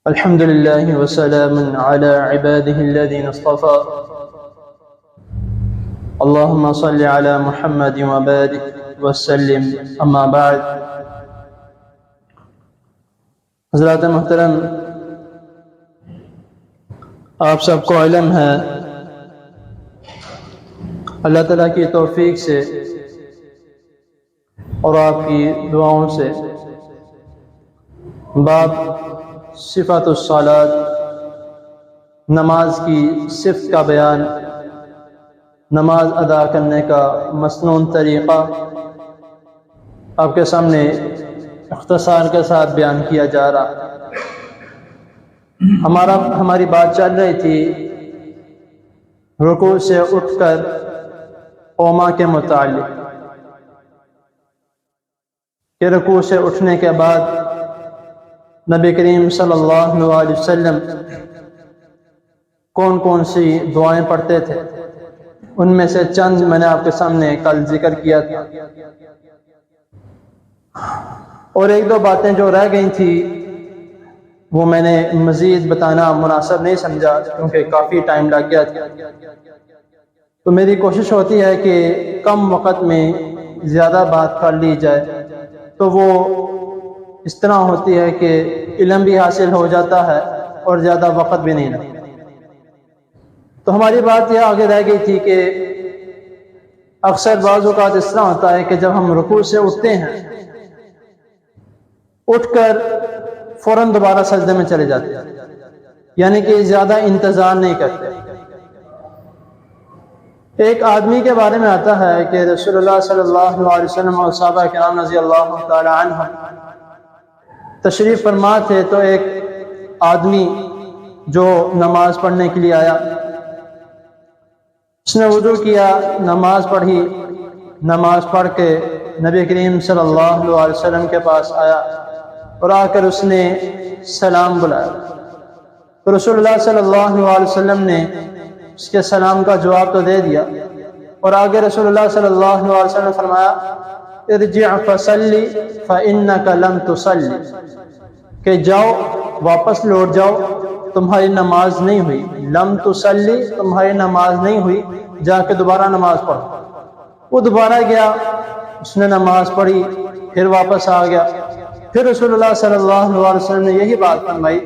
الحمد لله وسلام على عباده الذين اصطفى اللهم صل على محمد وبارك وسلم اما بعد. حضرات محترم، آپ سب کو علم ہے اللہ تعالیٰ کی توفیق سے اور آپ کی دعاؤں سے باب صفات الصلاۃ، نماز کی صفت کا بیان، نماز ادا کرنے کا مسنون طریقہ آپ کے سامنے اختصار کے ساتھ بیان کیا جا رہا. ہماری بات چل رہی تھی رکوع سے اٹھ کر قوما کے متعلق کہ رکوع سے اٹھنے کے بعد نبی کریم صلی اللہ علیہ وسلم کون کون سی دعائیں پڑھتے تھے. ان میں سے چند میں نے آپ کے سامنے کل ذکر کیا تھا، اور ایک دو باتیں جو رہ گئی تھی وہ میں نے مزید بتانا مناسب نہیں سمجھا کیونکہ کافی ٹائم لگ گیا تھا. تو میری کوشش ہوتی ہے کہ کم وقت میں زیادہ بات کر لی جائے، تو وہ اس طرح ہوتی ہے کہ علم بھی حاصل ہو جاتا ہے اور زیادہ وقت بھی نہیں لگتا. تو ہماری بات یہ آگے رہ گئی تھی کہ اکثر بعض اوقات اس طرح ہوتا ہے کہ جب ہم رکوع سے اٹھتے ہیں، اٹھ کر فوراً دوبارہ سجدے میں چلے جاتے ہیں، یعنی کہ زیادہ انتظار نہیں کرتے. ایک آدمی کے بارے میں آتا ہے کہ رسول اللہ صلی اللہ علیہ وسلم اور صحابہ کرام رضی اللہ تعالی عنہ تشریف فرما تھے، تو ایک آدمی جو نماز پڑھنے کے لیے آیا، اس نے وضو کیا، نماز پڑھی، نماز پڑھ کے نبی کریم صلی اللہ علیہ وسلم کے پاس آیا اور آ کر اس نے سلام بلایا. تو رسول اللہ صلی اللہ علیہ وسلم نے اس کے سلام کا جواب تو دے دیا، اور آگے رسول اللہ صلی اللہ علیہ وسلم نے فرمایا ارجع فصلی فإنک لم تصلی، کہ جاؤ واپس لوٹ جاؤ، تمہاری نماز نہیں ہوئی. لم تصلی، تمہاری نماز نہیں ہوئی، جا کے دوبارہ نماز پڑھو. وہ دوبارہ گیا، اس نے نماز پڑھی، پھر واپس آ گیا. پھر رسول اللہ صلی اللہ علیہ وسلم نے یہی بات فرمائی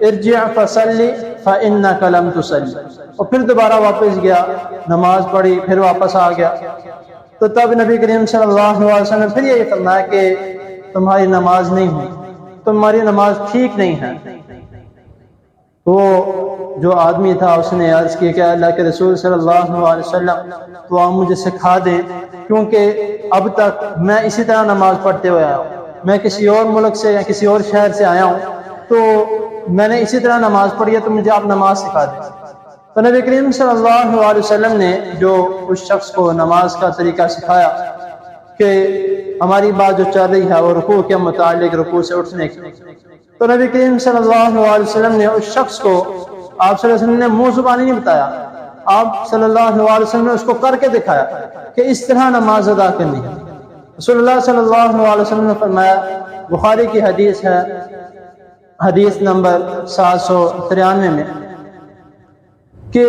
ارجع فصلی فإنک لم تصلی، اور پھر دوبارہ واپس گیا، نماز پڑھی، پھر واپس آ گیا. تو تب نبی کریم صلی اللہ علیہ وسلم نے پھر یہی فرمایا کہ تمہاری نماز نہیں ہوئی، تمہاری نماز ٹھیک نہیں ہے. وہ جو آدمی تھا اس نے عرض کی کہ اللہ کے رسول صلی اللہ علیہ وسلم تو آپ مجھے سکھا دیں، کیونکہ اب تک میں اسی طرح نماز پڑھتے ہوئے آیا ہوں. میں کسی اور ملک سے یا کسی اور شہر سے آیا ہوں، تو میں نے اسی طرح نماز پڑھی ہے، تو مجھے آپ نماز سکھا دیں. تو نبی کریم صلی اللہ علیہ وسلم نے جو اس شخص کو نماز کا طریقہ سکھایا کہ ہماری بات جو چل رہی ہے وہ رکوع کے متعلق، رکوع سے اٹھنے کی، تو نبی کریم صلی اللہ علیہ وسلم نے اس شخص کو، آپ صلی اللہ علیہ وسلم نے منہ زبانی نہیں بتایا، آپ صلی اللہ علیہ وسلم نے اس کو کر کے دکھایا کہ اس طرح نماز ادا کرنی ہے. رسول اللہ صلی اللہ علیہ وسلم نے فرمایا، بخاری کی حدیث ہے، حدیث نمبر 793 میں، کہ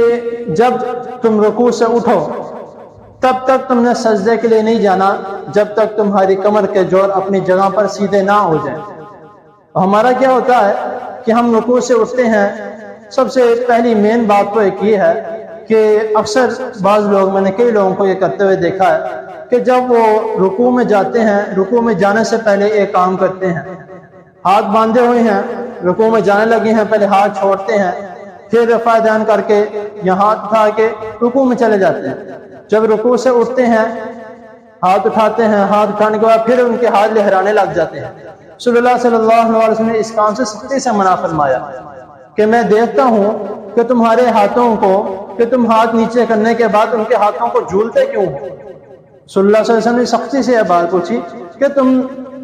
جب تم رکوع سے اٹھو تب تک تم نے سجدے کے لیے نہیں جانا جب تک تمہاری کمر کے جوڑ اپنی جگہ پر سیدھے نہ ہو جائیں. ہمارا کیا ہوتا ہے کہ ہم رکوع سے اٹھتے ہیں، سب سے پہلی مین بات تو ایک یہ ہے کہ اکثر بعض لوگ، میں نے کئی لوگوں کو یہ کرتے ہوئے دیکھا ہے کہ جب وہ رکوع میں جاتے ہیں، رکوع میں جانے سے پہلے ایک کام کرتے ہیں، ہاتھ باندھے ہوئے ہیں، رکوع میں جانے لگے ہیں، پہلے ہاتھ چھوڑتے ہیں، پھر رفع دین کر کے یا ہاتھ اٹھا کے رکوع میں چلے جاتے ہیں. جب رکوع سے اٹھتے ہیں ہاتھ اٹھاتے ہیں، ہاتھ اٹھانے کے بعد پھر ان کے ہاتھ لہرانے لگ جاتے ہیں. رسول اللہ صلی اللہ علیہ وسلم نے اس کام سے سختی سے منع فرمایا کہ میں دیکھتا ہوں کہ تمہارے ہاتھوں کو، کہ تم ہاتھ نیچے کرنے کے بعد ان کے ہاتھوں کو جھولتے کیوں ہو. رسول اللہ صلی اللہ علیہ وسلم نے سختی سے یہ بات پوچھی کہ تم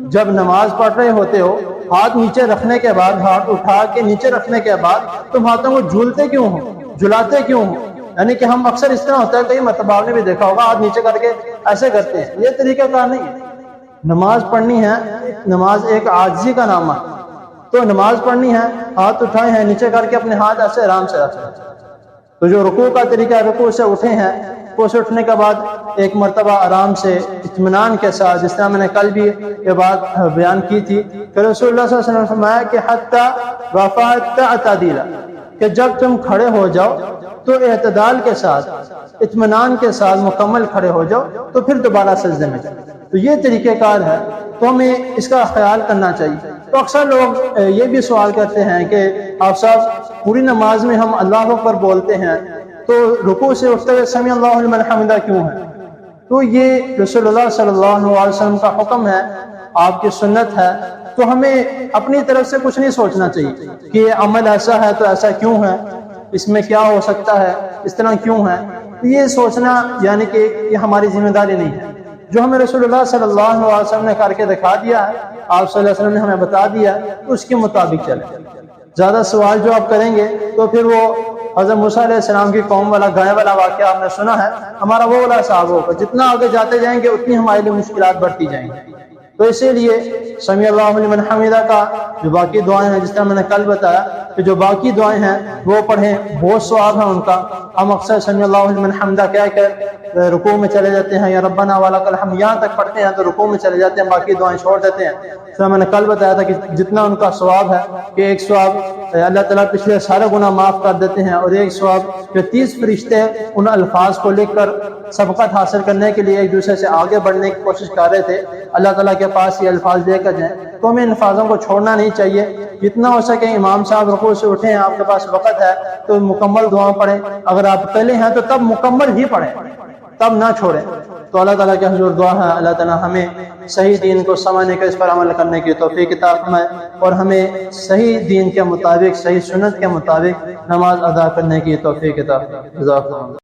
جب نماز پڑھ رہے ہوتے ہو، ہاتھ نیچے رکھنے کے بعد، ہاتھ اٹھا کے نیچے رکھنے کے بعد تم ہاتھوں کو جھولتے کیوں ہو، جھلاتے کیوں ہو. یعنی کہ ہم اکثر اس طرح ہوتا ہے، کئی مرتبہ آپ نے بھی دیکھا ہوگا، ہاتھ نیچے کر کے ایسے کرتے ہیں. یہ طریقہ کار نہیں ہے. نماز پڑھنی ہے، نماز ایک عاجزی کا نام ہے. تو نماز پڑھنی ہے، ہاتھ اٹھائے ہیں نیچے کر کے اپنے ہاتھ ایسے آرام سے رکھیں۔ تو جو رکوع کا طریقہ ہے، رکوع سے اٹھے ہیں، رکوع سے اٹھنے کے بعد ایک مرتبہ آرام سے اطمینان کے ساتھ، جس طرح میں نے کل بھی یہ بات بیان کی تھی کہ رسول اللہ صلی اللہ علیہ وسلم نے فرمایا کہ حتی رفعت تعدیلا، کہ جب تم کھڑے ہو جاؤ تو اعتدال کے ساتھ، اطمینان کے ساتھ مکمل کھڑے ہو جاؤ، تو پھر دوبارہ سجدے میں جاؤ۔ تو یہ طریقہ کار ہے، تو ہمیں اس کا خیال کرنا چاہیے۔ تو اکثر لوگ یہ بھی سوال کرتے ہیں کہ آپ صاحب پوری نماز میں ہم اللہ اکبر بولتے ہیں، تو رکوع سے اٹھتے ہوئے سمیع اللہ لمن حمدہ کیوں ہے؟ تو یہ رسول اللہ صلی اللہ علیہ وسلم کا حکم ہے، آپ کی سنت ہے، تو ہمیں اپنی طرف سے کچھ نہیں سوچنا چاہیے کہ یہ عمل ایسا ہے تو ایسا کیوں ہے، اس میں کیا ہو سکتا ہے، اس طرح کیوں ہے۔ یہ سوچنا یعنی کہ یہ ہماری ذمہ داری نہیں ہے۔ جو ہمیں رسول اللہ صلی اللہ علیہ وسلم نے کر کے دکھا دیا ہے، آپ صلی اللہ علیہ وسلم نے ہمیں بتا دیا ہے، تو اس کے مطابق چلیں۔ زیادہ سوال جو آپ کریں گے تو پھر وہ حضرت موسیٰ علیہ السلام کی قوم والا گائے والا واقعہ آپ نے سنا ہے، ہمارا وہ والا حساب ہوگا، جتنا آگے جاتے جائیں گے اتنی ہمارے لیے مشکلات بڑھتی جائیں گی۔ تو اسی لیے سمیع اللہ لمن حمدہ کا جو باقی دعائیں ہیں، جس طرح میں نے کل بتایا کہ جو باقی دعائیں ہیں وہ پڑھیں، بہت ثواب ہے ان کا۔ ہم اکثر سمیع اللہ لمن حمدہ کہہ کر رکوع میں چلے جاتے ہیں، یا ربنا ولک الحمد یہاں تک پڑھتے ہیں تو رکوع میں چلے جاتے ہیں، باقی دعائیں چھوڑ دیتے ہیں۔ جس طرح میں نے کل بتایا تھا کہ جتنا ان کا ثواب ہے کہ ایک ثواب اللہ تعالیٰ پچھلے سارے گناہ معاف کر دیتے ہیں، اور ایک ثواب جو 30 فرشتے ان الفاظ کو لکھ کر سبقت حاصل کرنے کے لیے ایک دوسرے سے آگے بڑھنے کی کوشش کر رہے تھے، اللہ تعالیٰ کے پاس یہ الفاظ لے کر جائیں۔ تو ہمیں ان الفاظوں کو چھوڑنا نہیں چاہیے، جتنا ہو سکے امام صاحب رکوع سے اٹھے ہیں، آپ کے پاس وقت ہے تو مکمل دعا پڑھیں، اگر آپ اکیلے ہیں تو تب مکمل ہی پڑھیں، تب نہ چھوڑیں۔ تو اللہ تعالیٰ کے حضور دعا ہے اللہ تعالیٰ ہمیں صحیح دین کو سمجھنے کا، اس پر عمل کرنے کی توفیق عطا فرمائے، اور ہمیں صحیح دین کے مطابق، صحیح سنت کے مطابق نماز ادا کرنے کی توفیق عطا فرمائے۔